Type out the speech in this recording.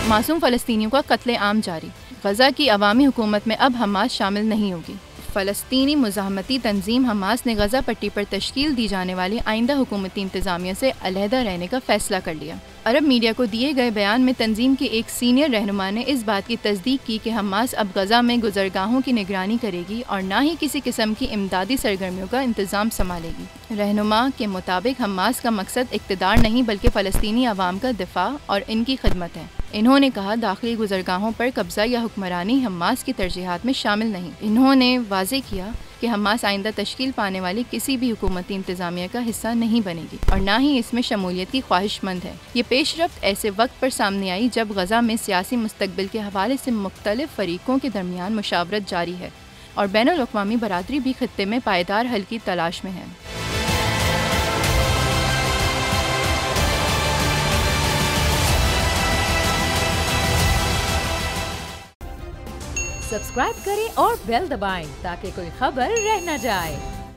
मासूम फ़लस्तीनियों का कत्ले आम जारी। गज़ा की अवामी हुकूमत में अब हमास शामिल नहीं होगी। फ़लस्तीनी मुज़ाहमती तंजीम हमास ने गज़ा पट्टी पर तश्कील दी जाने वाली आइंदा हुकूमती इंतज़ामिया से अलहदा रहने का फ़ैसला कर लिया। अरब मीडिया को दिए गए बयान में तंजीम के एक सीनियर रहनुमा ने इस बात की तस्दीक की कि हमास अब गज़ा में गुज़रगाहों की निगरानी करेगी और न ही किसी किस्म की इमदादी सरगर्मियों का इंतज़ाम संभालेगी। रहनुमा के मुताबिक हमास का मकसद इक़्तिदार नहीं बल्कि फ़लस्तीनी अवाम का दिफा और इनकी खिदमत है। इन्होंने कहा, दाखिली गुज़रगाहों पर कब्ज़ा या हुक्मरानी हमास की तरजीहात में शामिल नहीं। इन्होंने वाज़ेह किया कि हमास आइंदा तश्कील पाने वाली किसी भी हुकूमती इंतज़ामिया का हिस्सा नहीं बनेगी और ना ही इसमें शमूलियत की ख्वाहिशमंद है। ये पेशरफ्त ऐसे वक्त पर सामने आई जब गज़ा में सियासी मुस्तकबिल के हवाले से मुख्तलिफ फ़रीक़ों के दरमियान मुशावरत जारी है और बैनुल अक़वामी बरादरी भी खित्ते में पायदार हल की तलाश में है। सब्सक्राइब करें और बेल दबाएं ताकि कोई खबर रह न जाए।